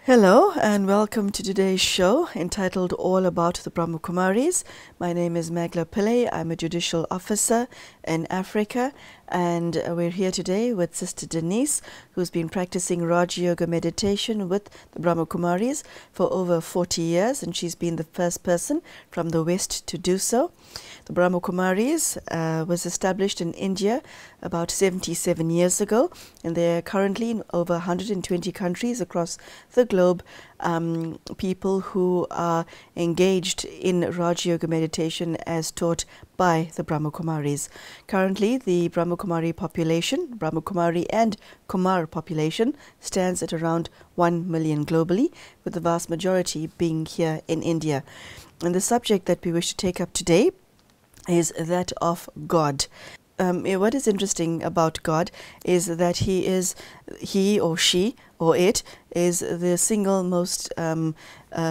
Hello and welcome to today's show entitled All About the Brahma Kumaris. My name is Magla Pillai. I'm a judicial officer in Africa, and we're here today with Sister Denise, who's been practicing Raja Yoga meditation with the Brahma Kumaris for over 40 years, and she's been the first person from the West to do so. The Brahma Kumaris was established in India about 77 years ago, and they're currently in over 120 countries across the globe. People who are engaged in Raja Yoga meditation as taught by the Brahma Kumaris. Currently, the Brahma Kumari population, Brahma Kumari and Kumar population, stands at around 1 million globally, with the vast majority being here in India. And the subject that we wish to take up today is that of God. What is interesting about God is that he or she or it is the single most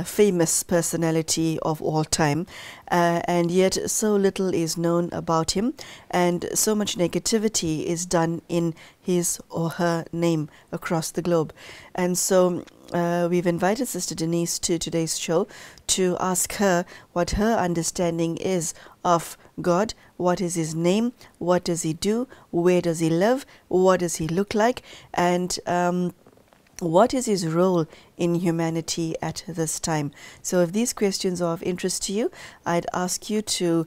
famous personality of all time, and yet so little is known about him, and so much negativity is done in his or her name across the globe. And so we've invited Sister Denise to today's show to ask her what her understanding is of God. What is his name? What does he do? Where does he live? What does he look like? And what is his role in humanity at this time? So if these questions are of interest to you, I'd ask you to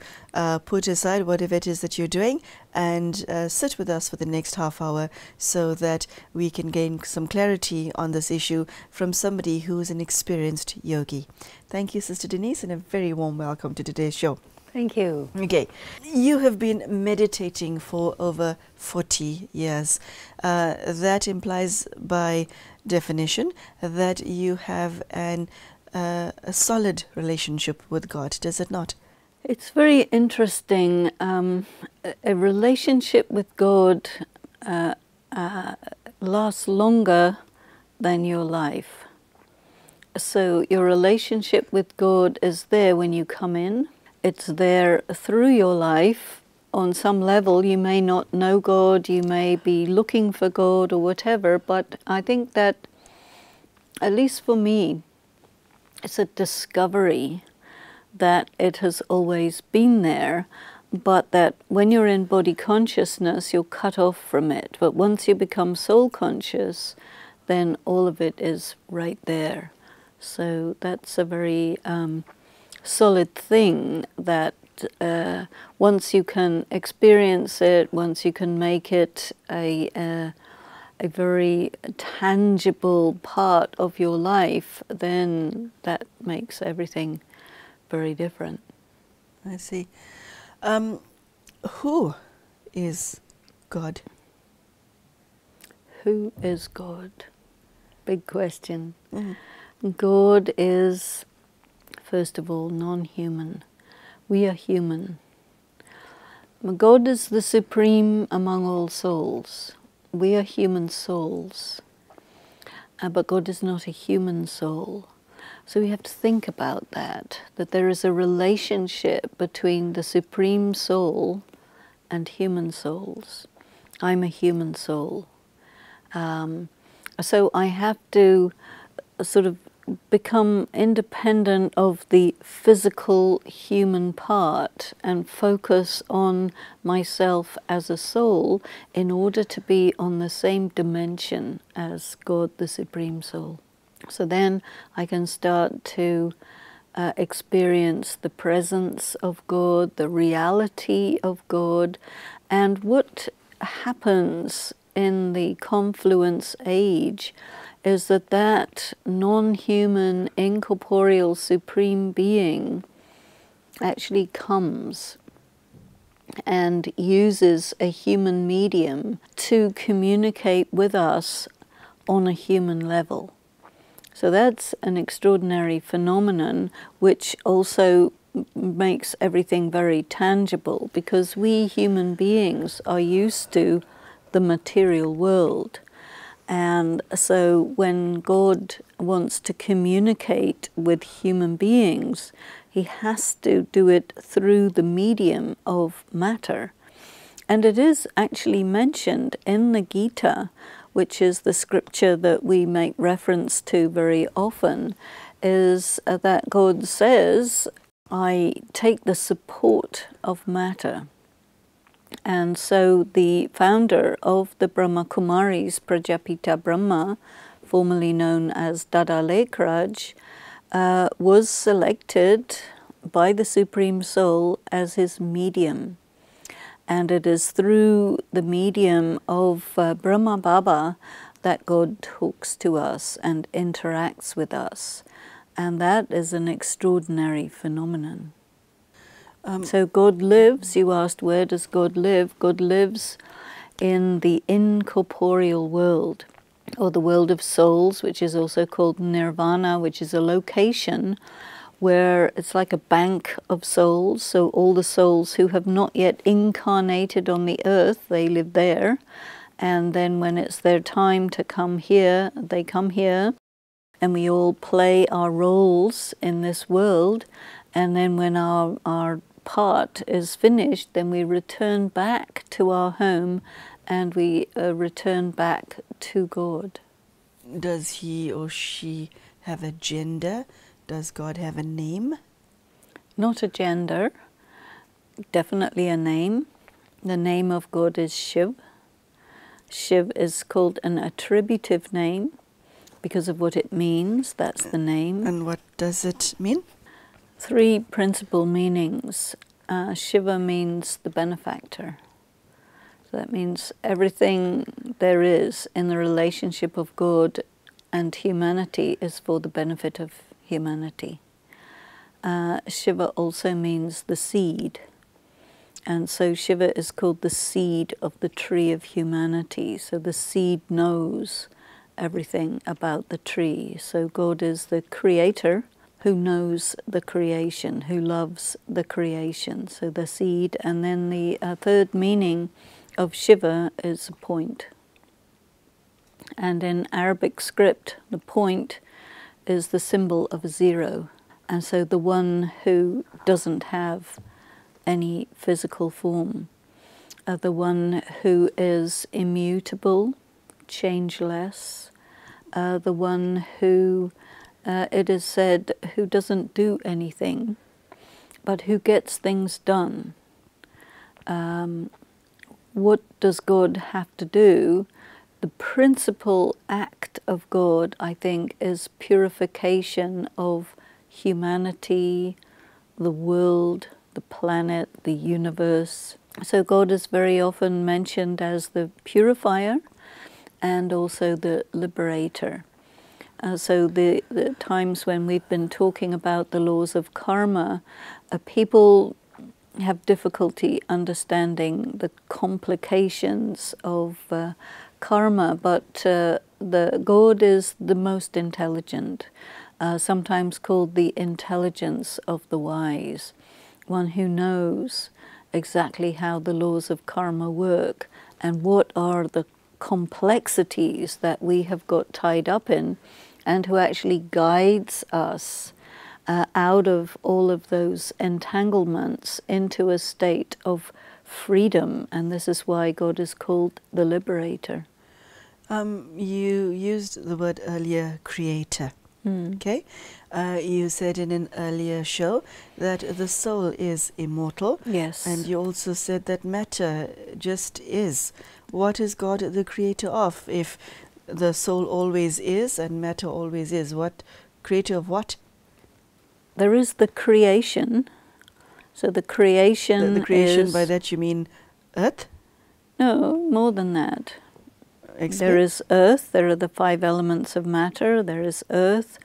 put aside whatever it is that you're doing and sit with us for the next half hour so that we can gain some clarity on this issue from somebody who is an experienced yogi. Thank you, Sister Denise, and a very warm welcome to today's show. Thank you. Okay, you have been meditating for over 40 years. That implies by definition that you have a solid relationship with God, does it not? It's very interesting. A relationship with God lasts longer than your life. So your relationship with God is there when you come in. It's there through your life. On some level, you may not know God, you may be looking for God or whatever, but I think that, at least for me, it's a discovery that it has always been there, but that when you're in body consciousness, you're cut off from it. But once you become soul conscious, then all of it is right there. So that's a very solid thing that once you can experience it, once you can make it a very tangible part of your life, then that makes everything very different. I see. Who is God? Who is God? Big question. Mm-hmm. God is, first of all, non-human. We are human. God is the supreme among all souls. We are human souls. But God is not a human soul. So we have to think about that there is a relationship between the supreme soul and human souls. I'm a human soul. So I have to sort of become independent of the physical human part and focus on myself as a soul in order to be on the same dimension as God, the Supreme Soul. So then I can start to experience the presence of God, the reality of God, and what happens in the confluence age is that non-human, incorporeal, supreme being actually comes and uses a human medium to communicate with us on a human level. So that's an extraordinary phenomenon which also makes everything very tangible, because we human beings are used to the material world. And so when God wants to communicate with human beings, he has to do it through the medium of matter. And it is actually mentioned in the Gita which is the scripture that we make reference to very often, is that God says, I take the support of matter. And so the founder of the Brahma Kumaris, Prajapita Brahma, formerly known as Dada Lekraj, was selected by the Supreme Soul as his medium. And it is through the medium of Brahma Baba that God talks to us and interacts with us. And that is an extraordinary phenomenon. So God lives, you asked, where does God live? God lives in the incorporeal world, or the world of souls, which is also called nirvana, which is a location where it's like a bank of souls. So all the souls who have not yet incarnated on the earth, they live there. And then when it's their time to come here, they come here. And we all play our roles in this world. And then when our part is finished, then we return back to our home and we return back to God. Does he or she have a gender? Does God have a name? Not a gender, definitely a name. The name of God is Shiv. Shiv is called an attributive name because of what it means. That's the name. And what does it mean? 3 principal meanings. Shiva means the benefactor. So that means everything there is in the relationship of God and humanity is for the benefit of humanity. Shiva also means the seed. And so Shiva is called the seed of the tree of humanity. So the seed knows everything about the tree. So God is the creator who knows the creation, who loves the creation. So the seed. And then the third meaning of Shiva is a point. And in Arabic script, the point is the symbol of a 0. And so the one who doesn't have any physical form, the one who is immutable, changeless, the one who, it is said, who doesn't do anything, but who gets things done. What does God have to do? The principal act of God, I think, is purification of humanity, the world, the planet, the universe. So God is very often mentioned as the purifier and also the liberator. So the times when we've been talking about the laws of karma, people have difficulty understanding the complications of karma, but the God is the most intelligent, sometimes called the intelligence of the wise, one who knows exactly how the laws of karma work and what are the complexities that we have got tied up in, and who actually guides us out of all of those entanglements into a state of freedom. And this is why God is called the liberator. You used the word earlier, creator. Okay, you said in an earlier show that the soul is immortal. Yes. And you also said that matter just is. What is God the creator of? If the soul always is and matter always is, what creator of what? There is the creation. So the creation The creation, is, by that you mean earth? no, more than that. Explain. There is earth, there are the 5 elements of matter, there is earth,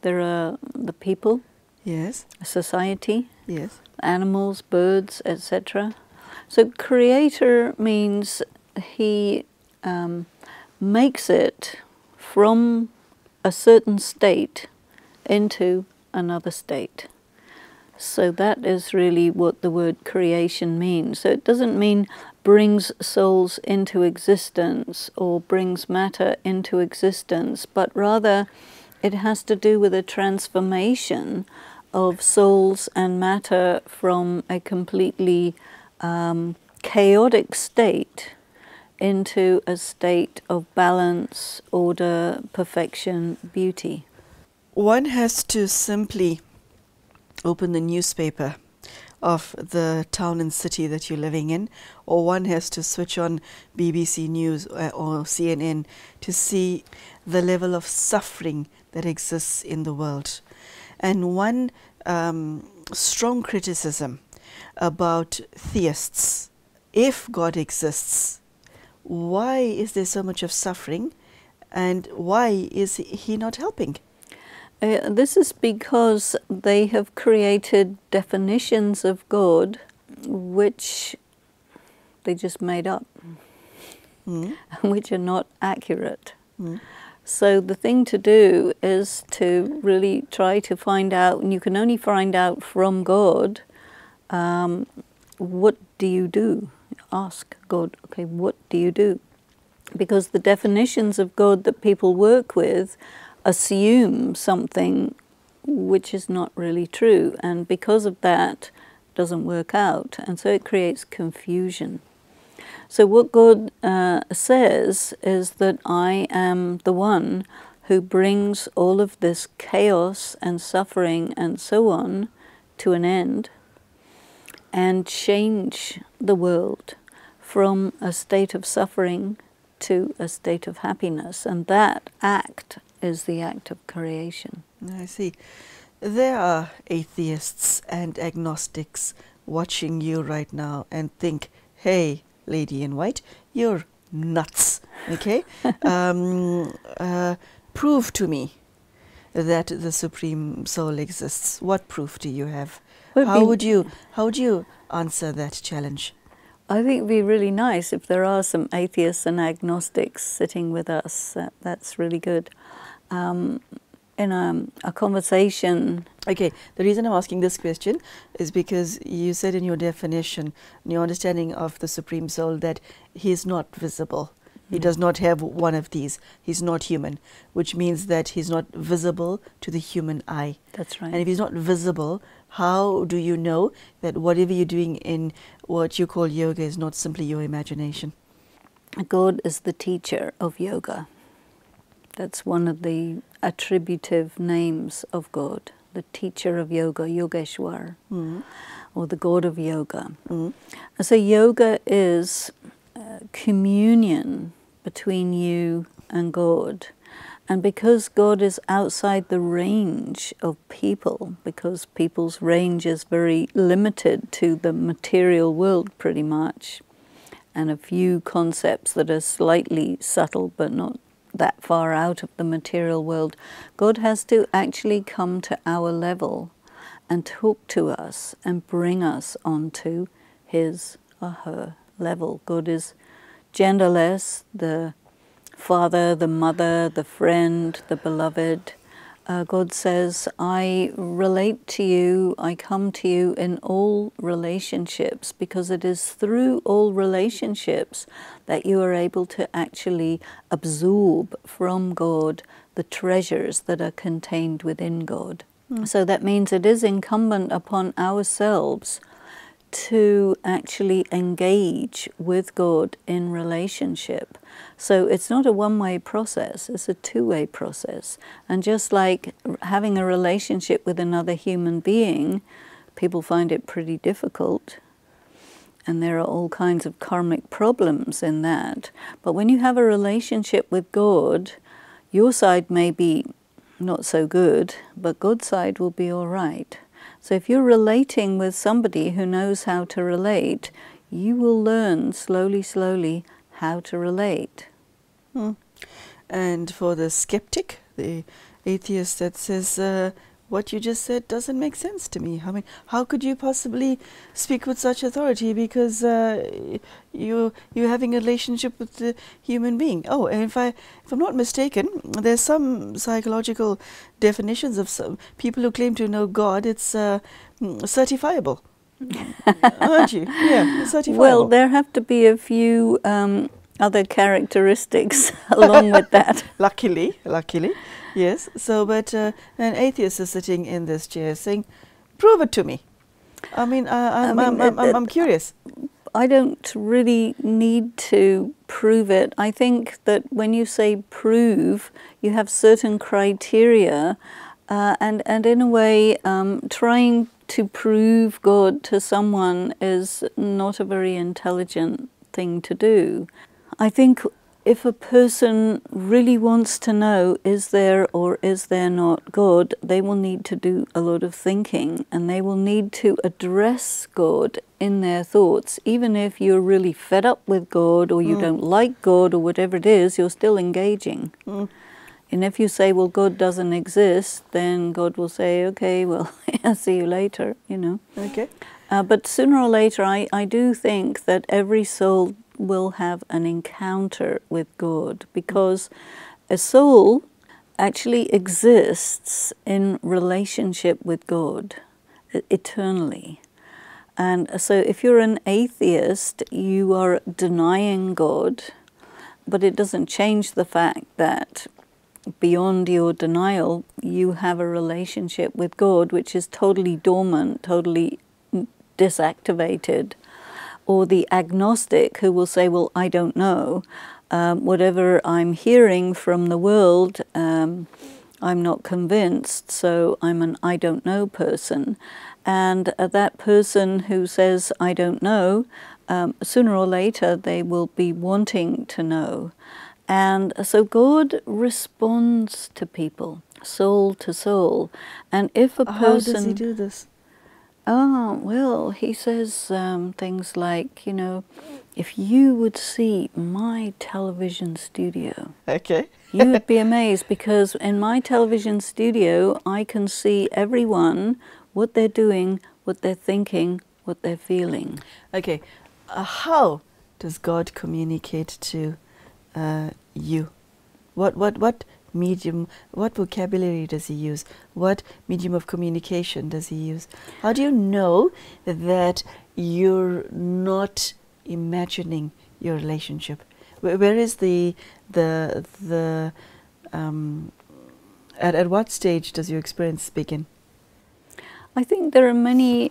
there are the people, Yes, society, yes. animals, birds, etc. So creator means he makes it from a certain state into another state. So that is really what the word creation means. So it doesn't mean brings souls into existence or brings matter into existence, but rather it has to do with a transformation of souls and matter from a completely chaotic state into a state of balance, order, perfection, beauty. One has to simply open the newspaper of the town and city that you're living in, or one has to switch on BBC News or CNN to see the level of suffering that exists in the world. And one strong criticism about theists: if God exists, why is there so much of suffering, and why is he not helping? This is because they have created definitions of God which they just made up, which are not accurate. So the thing to do is to really try to find out, and you can only find out from God, what do you do? Ask God, okay, what do you do? Because the definitions of God that people work with assume something which is not really true, and because of that doesn't work out, and so it creates confusion. So what God says is that I am the one who brings all of this chaos and suffering and so on to an end, and change the world from a state of suffering to a state of happiness, and that act is the act of creation. I see. There are atheists and agnostics watching you right now and think, hey, lady in white, you're nuts, okay? Prove to me that the Supreme Soul exists. What proof do you have? How would you answer that challenge? I think it would be really nice if there are some atheists and agnostics sitting with us. That's really good. In a conversation. Okay, the reason I'm asking this question is because you said in your definition, in your understanding of the Supreme Soul, that he is not visible. He does not have one of these. He's not human, which means that he's not visible to the human eye. That's right. And if he's not visible, how do you know that whatever you're doing in what you call yoga is not simply your imagination? God is the teacher of yoga. That's one of the attributive names of God, the teacher of yoga, Yogeshwar, or the God of yoga. So yoga is communion between you and God. And because God is outside the range of people, because people's range is very limited to the material world pretty much, and a few concepts that are slightly subtle but not that far out of the material world, God has to actually come to our level and talk to us and bring us onto his or her level. God is genderless, the father, the mother, the friend, the beloved. God says, I relate to you, I come to you in all relationships, because it is through all relationships that you are able to actually absorb from God the treasures that are contained within God. So that means it is incumbent upon ourselves to actually engage with God in relationship. So it's not a one-way process, it's a two-way process. And just like having a relationship with another human being, people find it pretty difficult. And there are all kinds of karmic problems in that. But when you have a relationship with God, your side may be not so good, but God's side will be all right. So if you're relating with somebody who knows how to relate, you will learn slowly, slowly how to relate. And for the skeptic, the atheist that says, what you just said doesn't make sense to me. I mean, how could you possibly speak with such authority, because you're having a relationship with the human being? Oh, and if I'm not mistaken, there's some psychological definitions of some people who claim to know God. It's certifiable, aren't you? Yeah, certifiable. Well, there have to be a few other characteristics along with that. Luckily. Yes, so but an atheist is sitting in this chair saying, prove it to me. I mean, I'm curious. I don't really need to prove it. I think that when you say prove, you have certain criteria, and in a way, trying to prove God to someone is not a very intelligent thing to do. I think if a person really wants to know, is there or is there not God, they will need to do a lot of thinking, and they will need to address God in their thoughts. Even if you're really fed up with God, or you don't like God, or whatever it is, you're still engaging. And if you say, well, God doesn't exist, then God will say, okay, well, I'll see you later, you know. Okay. But sooner or later, I do think that every soul will have an encounter with God, because a soul actually exists in relationship with God eternally. And so if you're an atheist, you are denying God, but it doesn't change the fact that beyond your denial, you have a relationship with God which is totally dormant, totally disactivated. Or the agnostic who will say, well, I don't know. Whatever I'm hearing from the world, I'm not convinced, so I'm an I don't know person. And that person who says, I don't know, sooner or later they will be wanting to know. And so God responds to people, soul to soul. And if a person... How does he do this? Oh, well, he says things like, you know, if you would see my television studio, Okay. you would be amazed, because in my television studio, I can see everyone, what they're doing, what they're thinking, what they're feeling. Okay. How does God communicate to you? What medium, what vocabulary does he use? What medium of communication does he use? How do you know that you're not imagining your relationship? Where is at what stage does your experience begin? I think there are many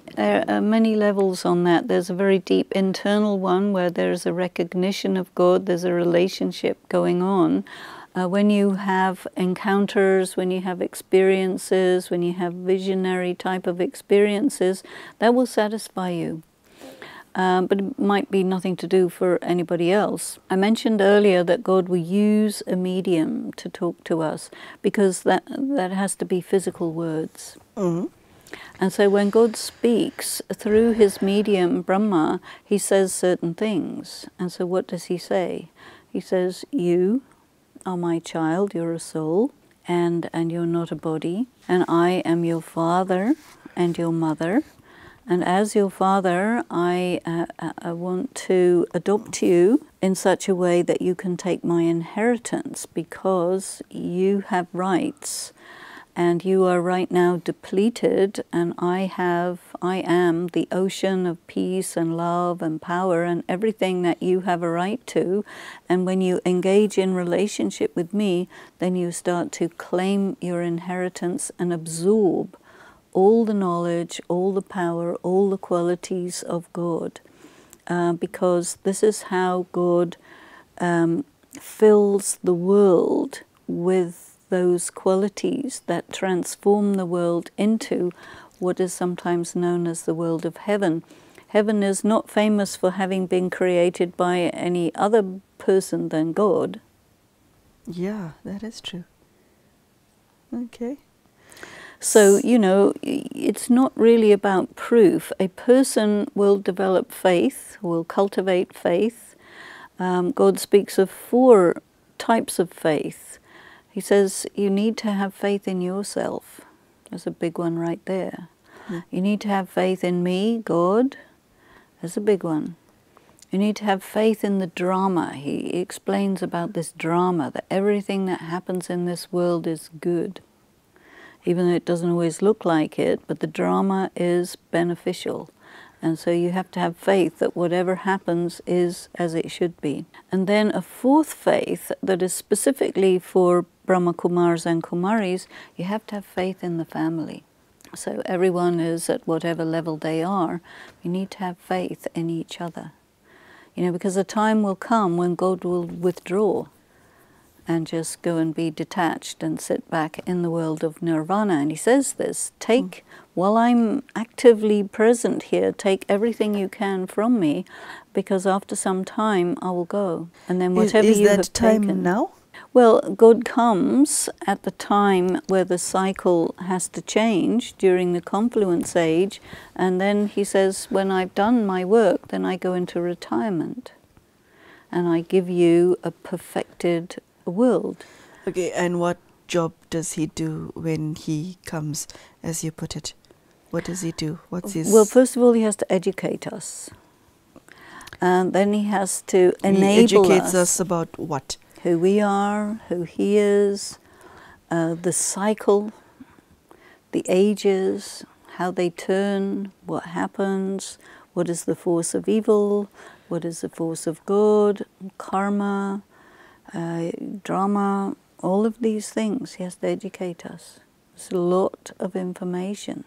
levels on that. There's a very deep internal one where there's a recognition of God, there's a relationship going on. When you have encounters, when you have experiences, when you have visionary type of experiences, that will satisfy you. But it might be nothing to do for anybody else. I mentioned earlier that God will use a medium to talk to us, because that has to be physical words. Mm-hmm. And so when God speaks through his medium, Brahma, he says certain things. And so what does he say? He says, you are my child, you're a soul, and you're not a body. And I am your father and your mother. And as your father, I want to adopt you in such a way that you can take my inheritance, because you have rights. And you are right now depleted, and I am the ocean of peace and love and power and everything that you have a right to. And when you engage in relationship with me, then you start to claim your inheritance and absorb all the knowledge, all the power, all the qualities of God. Because this is how God fills the world with those qualities that transform the world into what is sometimes known as the world of heaven. Heaven is not famous for having been created by any other person than God. Yeah, that is true. Okay. So, you know, it's not really about proof. A person will develop faith, will cultivate faith. God speaks of 4 types of faith. He says you need to have faith in yourself. There's a big one right there. You need to have faith in me, God. There's a big one. You need to have faith in the drama. He explains about this drama, that everything that happens in this world is good. Even though it doesn't always look like it, but the drama is beneficial. And so you have to have faith that whatever happens is as it should be. And then a 4th faith that is specifically for Brahma Kumars and Kumaris, you have to have faith in the family. So everyone is at whatever level they are. You need to have faith in each other. You know, because a time will come when God will withdraw and just go and be detached and sit back in the world of nirvana. And he says this, take, while I'm actively present here, take everything you can from me, because after some time I will go. And then whatever is you that have time taken. now? Well, God comes at the time where the cycle has to change during the confluence age, and then he says, when I've done my work, then I go into retirement. And I give you a perfected world. Okay, and what job does he do when he comes, as you put it? What does he do? What's his... Well, first of all, he has to educate us. And then he has to enable He educates us about what? Who we are, who he is, the cycle, the ages, how they turn, what happens, what is the force of evil, what is the force of good, karma, drama, all of these things. He has to educate us. It's a lot of information.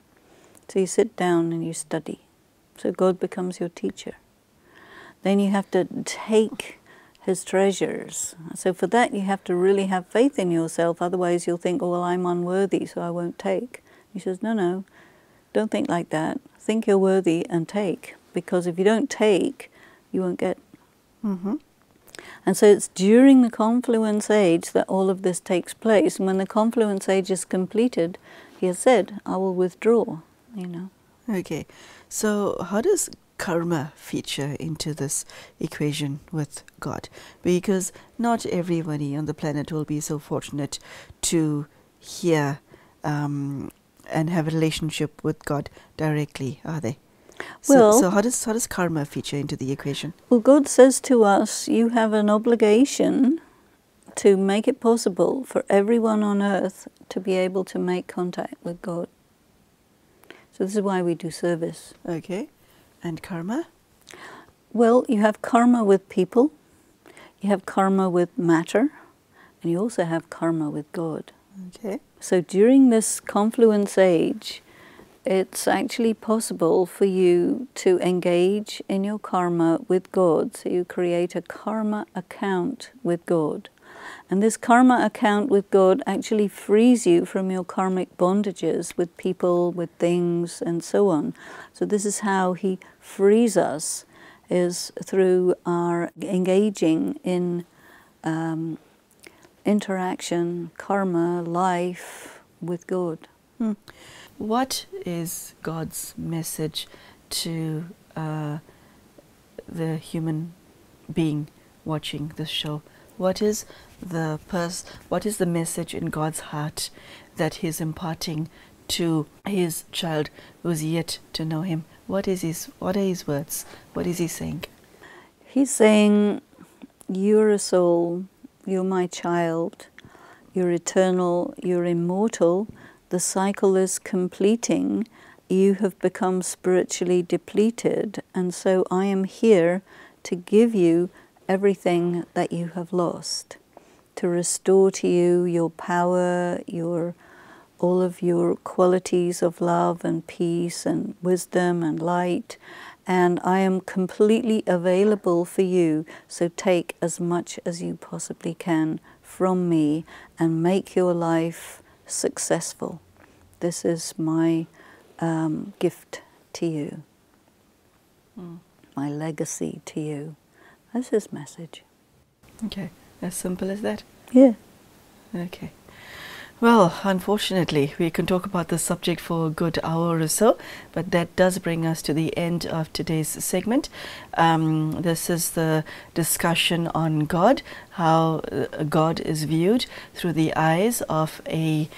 So you sit down and you study. So God becomes your teacher. Then you have to take his treasures. So for that you have to really have faith in yourself, otherwise you'll think, oh, well, I'm unworthy, so I won't take. He says, no, don't think like that. Think you're worthy and take, because if you don't take, you won't get. Mm-hmm. And so it's during the confluence age that all of this takes place. And when the confluence age is completed, he has said, I will withdraw, you know. Okay, so how does karma feature into this equation with God? Because not everybody on the planet will be so fortunate to hear and have a relationship with God directly, are they? So how does karma feature into the equation? Well, God says to us, you have an obligation to make it possible for everyone on earth to be able to make contact with God. So this is why we do service. Okay. And karma? Well, you have karma with people, you have karma with matter, and you also have karma with God. Okay. So during this confluence age, it's actually possible for you to engage in your karma with God. So you create a karma account with God. And this karma account with God actually frees you from your karmic bondages with people, with things, and so on. So this is how he frees us, is through our engaging in interaction, karma, life with God. What is God's message to the human being watching this show? What is the message in God's heart that he's imparting to his child who's yet to know him? What are his words? What is he saying? He's saying, you're a soul, you're my child, you're eternal, you're immortal, the cycle is completing, you have become spiritually depleted, and so I am here to give you everything that you have lost, to restore to you your power, all of your qualities of love and peace and wisdom and light, and I am completely available for you, so take as much as you possibly can from me and make your life successful. This is my gift to you, my legacy to you. That's his message. Okay, as simple as that? Yeah. Okay. Well, unfortunately, we can talk about this subject for a good hour or so, but that does bring us to the end of today's segment. This is the discussion on God, how God is viewed through the eyes of a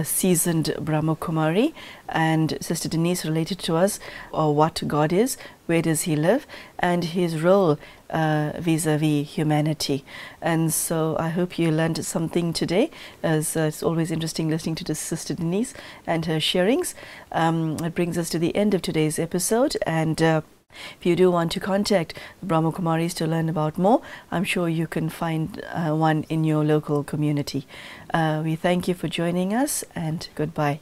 seasoned Brahmakumari, and Sister Denise related to us what God is, where does he live, and his role vis-a-vis humanity. And so I hope you learned something today, as it's always interesting listening to Sister Denise and her sharings. It brings us to the end of today's episode, and if you do want to contact Brahma Kumaris to learn about more, I'm sure you can find one in your local community. We thank you for joining us, and goodbye.